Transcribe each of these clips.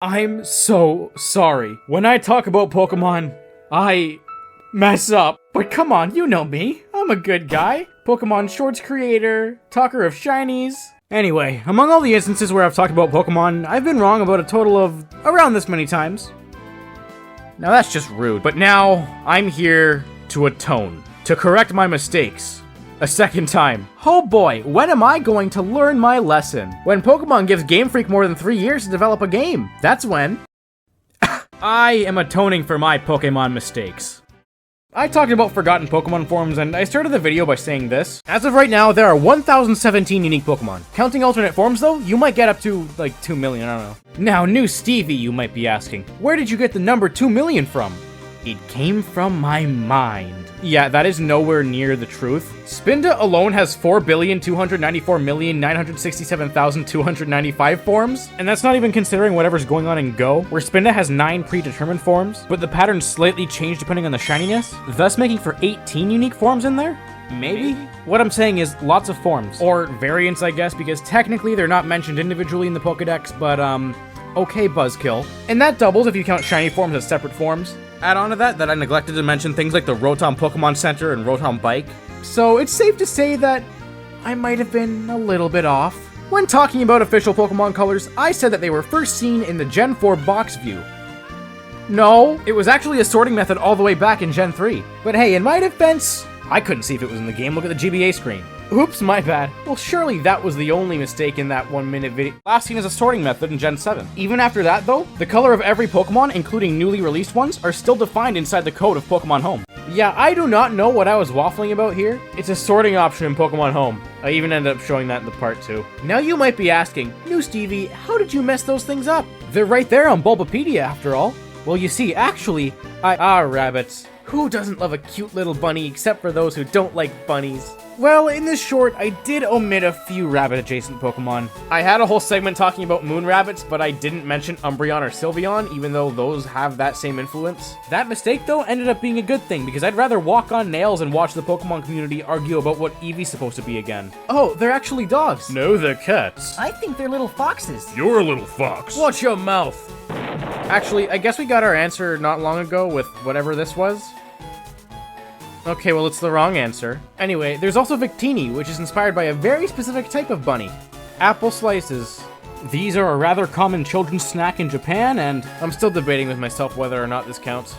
I'm so sorry. When I talk about Pokemon, I mess up. But come on, you know me. I'm a good guy. Pokemon Shorts creator, talker of shinies. Anyway, among all the instances where I've talked about Pokemon, I've been wrong about a total of around this many times. Now that's just rude, but now I'm here to atone, to correct my mistakes. A second time. Oh boy, when am I going to learn my lesson? When Pokemon gives Game Freak more than 3 years to develop a game. That's when. I am atoning for my Pokemon mistakes. I talked about forgotten Pokemon forms, and I started the video by saying this. As of right now, there are 1,017 unique Pokemon. Counting alternate forms though, you might get up to like 2 million, I don't know. Now, Newsteevie, you might be asking, where did you get the number 2 million from? It came from my mind. Yeah, that is nowhere near the truth. Spinda alone has 4,294,967,295 forms, and that's not even considering whatever's going on in Go, where Spinda has 9 predetermined forms, but the patterns slightly change depending on the shininess, thus making for 18 unique forms in there? Maybe? What I'm saying is lots of forms. Or variants, I guess, because technically they're not mentioned individually in the Pokedex, but okay, Buzzkill. And that doubles if you count shiny forms as separate forms. Add on to that I neglected to mention things like the Rotom Pokemon Center and Rotom Bike. So it's safe to say that I might have been a little bit off. When talking about official Pokemon colors, I said that they were first seen in the Gen 4 box view. No, it was actually a sorting method all the way back in Gen 3. But hey, in my defense, I couldn't see if it was in the game. Look at the GBA screen. Oops, my bad. Well, surely that was the only mistake in that 1-minute video. Last seen as a sorting method in Gen 7. Even after that, though, the color of every Pokemon, including newly released ones, are still defined inside the code of Pokemon Home. Yeah, I do not know what I was waffling about here. It's a sorting option in Pokemon Home. I even ended up showing that in the part 2. Now you might be asking, Newsteevie, how did you mess those things up? They're right there on Bulbapedia, after all. Well, you see, actually, rabbits. Who doesn't love a cute little bunny except for those who don't like bunnies? Well, in this short, I did omit a few rabbit-adjacent Pokemon. I had a whole segment talking about moon rabbits, but I didn't mention Umbreon or Sylveon, even though those have that same influence. That mistake, though, ended up being a good thing, because I'd rather walk on nails and watch the Pokemon community argue about what Eevee's supposed to be again. Oh, they're actually dogs. No, they're cats. I think they're little foxes. You're a little fox. Watch your mouth. Actually, I guess we got our answer not long ago with whatever this was. Okay, well, it's the wrong answer. Anyway, there's also Victini, which is inspired by a very specific type of bunny. Apple slices. These are a rather common children's snack in Japan, and I'm still debating with myself whether or not this counts.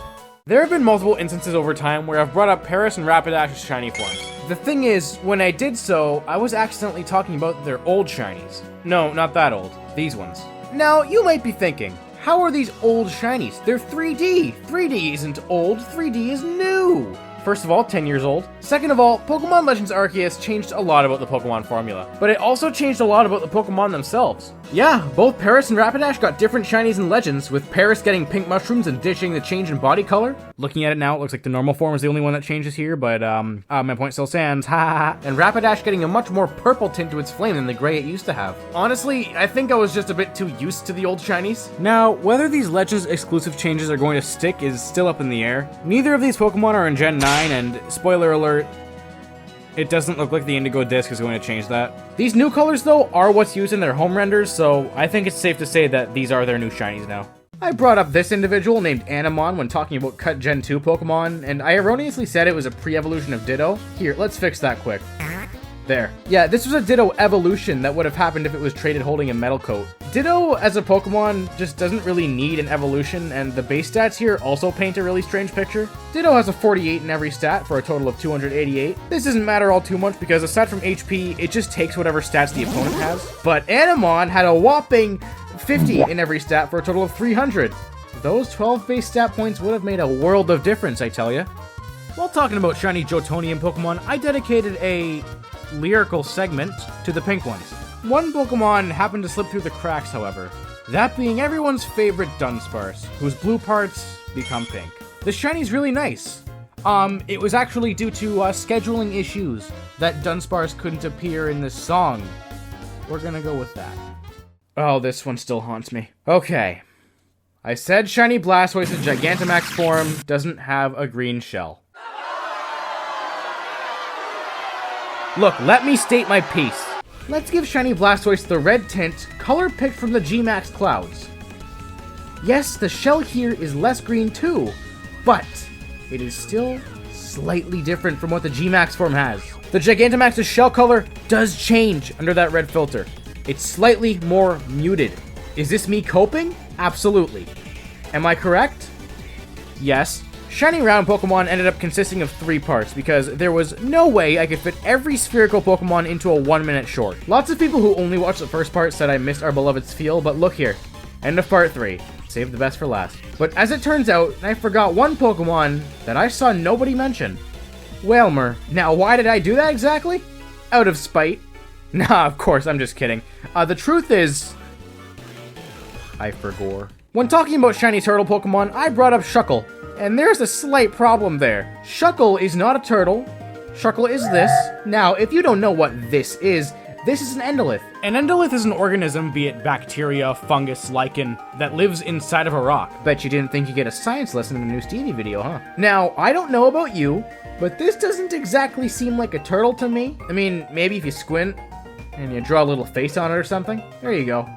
There have been multiple instances over time where I've brought up Paris and Rapidash's shiny forms. The thing is, when I did so, I was accidentally talking about their old shinies. No, not that old. These ones. Now, you might be thinking, how are these old shinies? They're 3D. 3D isn't old, 3D is new. First of all, 10 years old. Second of all, Pokemon Legends Arceus changed a lot about the Pokemon formula, but it also changed a lot about the Pokemon themselves. Yeah, both Paris and Rapidash got different shinies in Legends, with Paris getting pink mushrooms and ditching the change in body color. Looking at it now, it looks like the normal form is the only one that changes here, but my point still stands, ha ha ha. And Rapidash getting a much more purple tint to its flame than the gray it used to have. Honestly, I think I was just a bit too used to the old shinies. Now, whether these Legends exclusive changes are going to stick is still up in the air. Neither of these Pokemon are in Gen 9, and spoiler alert, it doesn't look like the Indigo Disc is going to change that. These new colors, though, are what's used in their home renders, so I think it's safe to say that these are their new shinies now. I brought up this individual named Animon when talking about cut Gen 2 Pokemon, and I erroneously said it was a pre-evolution of Ditto. Here, let's fix that quick. There. Yeah, this was a Ditto evolution that would have happened if it was traded holding a metal coat. Ditto as a Pokemon just doesn't really need an evolution, and the base stats here also paint a really strange picture. Ditto has a 48 in every stat for a total of 288. This doesn't matter all too much because aside from HP, it just takes whatever stats the opponent has. But Animon had a whopping 50 in every stat for a total of 300. Those 12 base stat points would have made a world of difference, I tell ya. While talking about shiny Johtonian Pokemon, I dedicated a lyrical segment to the pink ones. One Pokemon happened to slip through the cracks, however. That being everyone's favorite Dunsparce, whose blue parts become pink. The shiny's really nice. It was actually due to scheduling issues that Dunsparce couldn't appear in this song. We're gonna go with that. Oh, this one still haunts me. Okay. I said shiny Blastoise's Gigantamax form doesn't have a green shell. Look, let me state my piece. Let's give shiny Blastoise the red tint, color picked from the G-Max clouds. Yes, the shell here is less green too, but it is still slightly different from what the G-Max form has. The Gigantamax's shell color does change under that red filter. It's slightly more muted. Is this me coping? Absolutely. Am I correct? Yes. Shiny Round Pokemon ended up consisting of 3 parts because there was no way I could fit every spherical Pokemon into a 1-minute short. Lots of people who only watched the first part said I missed our beloved's feel, but look here. End of part 3. Save the best for last. But as it turns out, I forgot one Pokemon that I saw nobody mention. Wailmer. Now, why did I do that exactly? Out of spite. Nah, of course, I'm just kidding. The truth is, I forgot. When talking about shiny turtle Pokemon, I brought up Shuckle, and there's a slight problem there. Shuckle is not a turtle. Shuckle is this. Now, if you don't know what this is an Endolith. An Endolith is an organism, be it bacteria, fungus, lichen, that lives inside of a rock. Bet you didn't think you'd get a science lesson in a Newsteevie video, huh? Now, I don't know about you, but this doesn't exactly seem like a turtle to me. I mean, maybe if you squint and you draw a little face on it or something. There you go.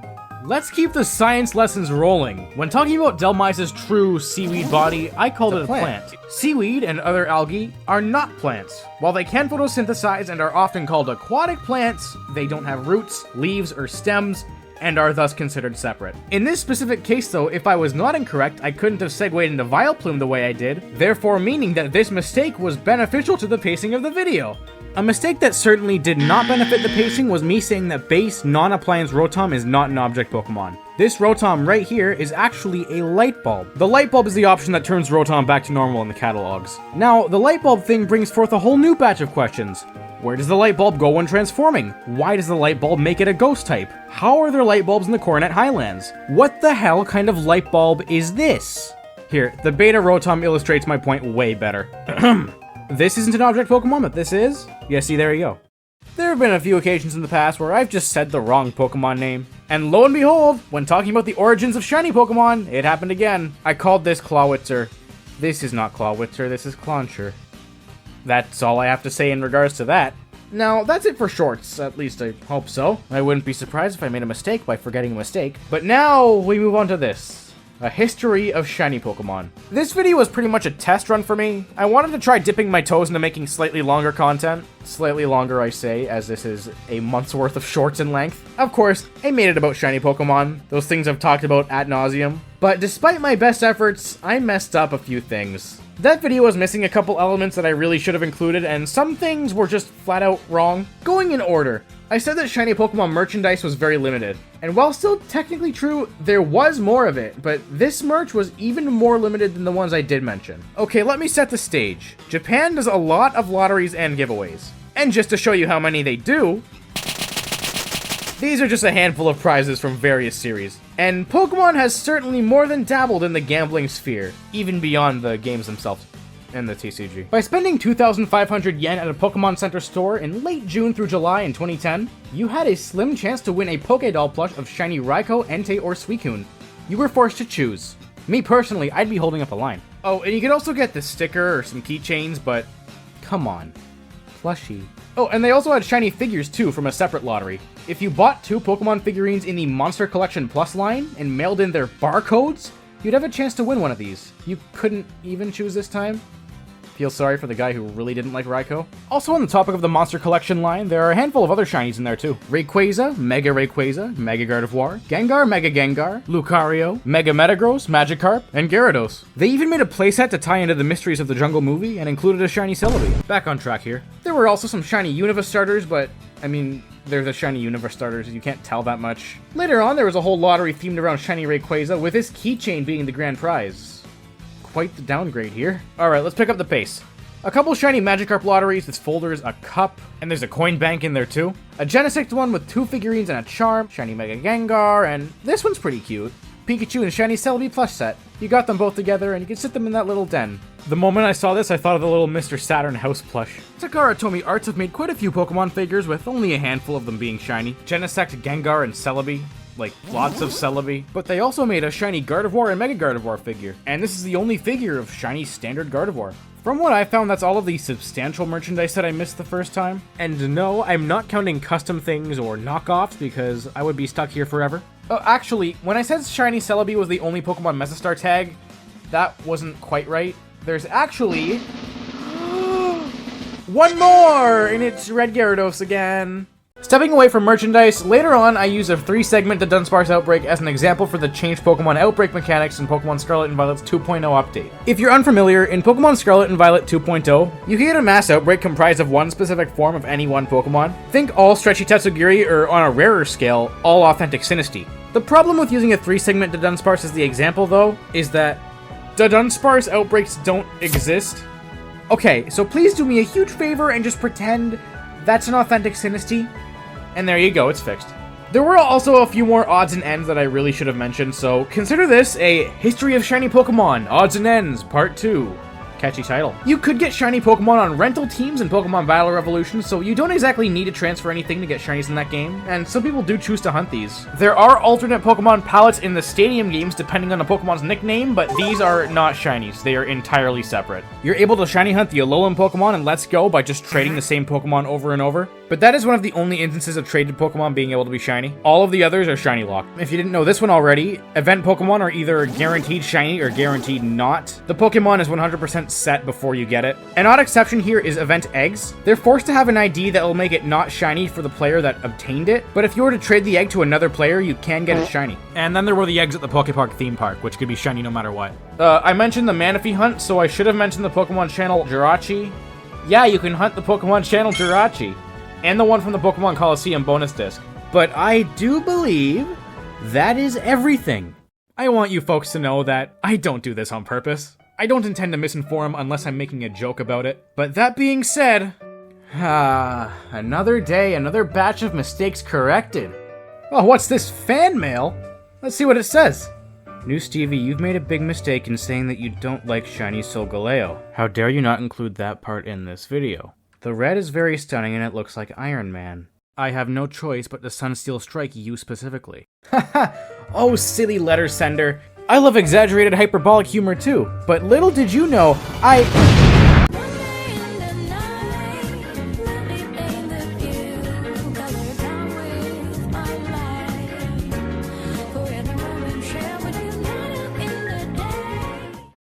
Let's keep the science lessons rolling. When talking about Delmice's true seaweed body, I called it a plant. Seaweed and other algae are not plants. While they can photosynthesize and are often called aquatic plants, they don't have roots, leaves, or stems, and are thus considered separate. In this specific case though, if I was not incorrect, I couldn't have segued into Vileplume the way I did, therefore meaning that this mistake was beneficial to the pacing of the video. A mistake that certainly did not benefit the pacing was me saying that base non-appliance Rotom is not an object Pokemon. This Rotom right here is actually a light bulb. The light bulb is the option that turns Rotom back to normal in the catalogs. Now, the light bulb thing brings forth a whole new batch of questions. Where does the light bulb go when transforming? Why does the light bulb make it a ghost type? How are there light bulbs in the Coronet Highlands? What the hell kind of light bulb is this? Here, the beta Rotom illustrates my point way better. This isn't an object Pokemon, but this is? Yeah, see, there you go. There have been a few occasions in the past where I've just said the wrong Pokemon name. And lo and behold, when talking about the origins of shiny Pokemon, it happened again. I called this Clawitzer. This is not Clawitzer, this is Clauncher. That's all I have to say in regards to that. Now, that's it for shorts, at least I hope so. I wouldn't be surprised if I made a mistake by forgetting a mistake. But now, we move on to this. A history of shiny Pokemon. This video was pretty much a test run for me. I wanted to try dipping my toes into making slightly longer content. Slightly longer, I say, as this is a month's worth of shorts in length. Of course, I made it about shiny Pokemon, those things I've talked about ad nauseum. But despite my best efforts, I messed up a few things. That video was missing a couple elements that I really should have included, and some things were just flat out wrong. Going in order, I said that shiny Pokemon merchandise was very limited, and while still technically true, there was more of it, but this merch was even more limited than the ones I did mention. Okay, let me set the stage. Japan does a lot of lotteries and giveaways, and just to show you how many they do, these are just a handful of prizes from various series. And Pokemon has certainly more than dabbled in the gambling sphere, even beyond the games themselves and the TCG. By spending 2,500 yen at a Pokemon Center store in late June through July in 2010, you had a slim chance to win a Pokédoll plush of shiny Raikou, Entei, or Suicune. You were forced to choose. Me personally, I'd be holding up a line. Oh, and you could also get the sticker or some keychains, but come on. Plushie. Oh, and they also had shiny figures too from a separate lottery. If you bought 2 Pokemon figurines in the Monster Collection Plus line and mailed in their barcodes, you'd have a chance to win one of these. You couldn't even choose this time? Feel sorry for the guy who really didn't like Raikou. Also on the topic of the Monster Collection line, there are a handful of other shinies in there too. Rayquaza, Mega Gardevoir, Gengar, Mega Gengar, Lucario, Mega Metagross, Magikarp, and Gyarados. They even made a playset to tie into the Mysteries of the Jungle movie and included a shiny Celebi. Back on track here. There were also some shiny Unova starters, but I mean, they're the shiny Unova starters, you can't tell that much. Later on, there was a whole lottery themed around shiny Rayquaza, with his keychain being the grand prize. Quite the downgrade here. Alright, let's pick up the pace. A couple shiny Magikarp lotteries, this folder's a cup, and there's a coin bank in there too. A Genesect one with 2 figurines and a charm, shiny Mega Gengar, and this one's pretty cute. Pikachu and shiny Celebi plush set. You got them both together and you can sit them in that little den. The moment I saw this, I thought of the little Mr. Saturn house plush. Takara Tomy Arts have made quite a few Pokemon figures, with only a handful of them being shiny. Genesect, Gengar, and Celebi. Like, lots of Celebi. But they also made a shiny Gardevoir and Mega Gardevoir figure. And this is the only figure of shiny standard Gardevoir. From what I found, that's all of the substantial merchandise that I missed the first time. And no, I'm not counting custom things or knockoffs because I would be stuck here forever. Oh, actually, when I said Shiny Celebi was the only Pokemon Mesostar tag, that wasn't quite right. There's actually... one more! And it's Red Gyarados again. Stepping away from merchandise, later on I use a 3-segment to Dunsparce Outbreak as an example for the changed Pokemon Outbreak mechanics in Pokemon Scarlet and Violet's 2.0 update. If you're unfamiliar, in Pokemon Scarlet and Violet 2.0, you can get a mass outbreak comprised of one specific form of any one Pokemon. Think all Stretchy Tatsugiri, or on a rarer scale, all Authentic Sinistea. The problem with using a 3-segment to Dunsparce as the example, though, is that the Dunsparce outbreaks don't exist. Okay, so please do me a huge favor and just pretend that's an Authentic Sinistea. And there you go, it's fixed. There were also a few more odds and ends that I really should have mentioned, so consider this a History of Shiny Pokemon, Odds and Ends, Part 2. Catchy title. You could get shiny Pokemon on rental teams in Pokemon Battle Revolution, so you don't exactly need to transfer anything to get shinies in that game, and some people do choose to hunt these. There are alternate Pokemon palettes in the Stadium games depending on the Pokemon's nickname, but these are not shinies, they are entirely separate. You're able to shiny hunt the Alolan Pokemon in Let's Go by just trading the same Pokemon over and over, but that is one of the only instances of traded Pokemon being able to be shiny. All of the others are shiny locked. If you didn't know this one already, event Pokemon are either guaranteed shiny or guaranteed not. The Pokemon is 100% set before you get it. An odd exception here is event eggs. They're forced to have an ID that will make it not shiny for the player that obtained it, but if you were to trade the egg to another player, you can get it shiny. And then there were the eggs at the Pokepark theme park, which could be shiny no matter what. I mentioned the Manaphy hunt, so I should have mentioned the Pokemon channel Jirachi. Yeah, you can hunt the Pokemon channel Jirachi. And the one from the Pokemon Coliseum bonus disc. But I do believe that is everything. I want you folks to know that I don't do this on purpose. I don't intend to misinform unless I'm making a joke about it. But that being said, another day, another batch of mistakes corrected. Oh, what's this fan mail? Let's see what it says. Newsteevie, you've made a big mistake in saying that you don't like shiny Solgaleo. How dare you not include that part in this video? The red is very stunning and it looks like Iron Man. I have no choice but to Sunsteel Strike you specifically. Haha! Oh, silly letter sender. I love exaggerated hyperbolic humor too, but little did you know,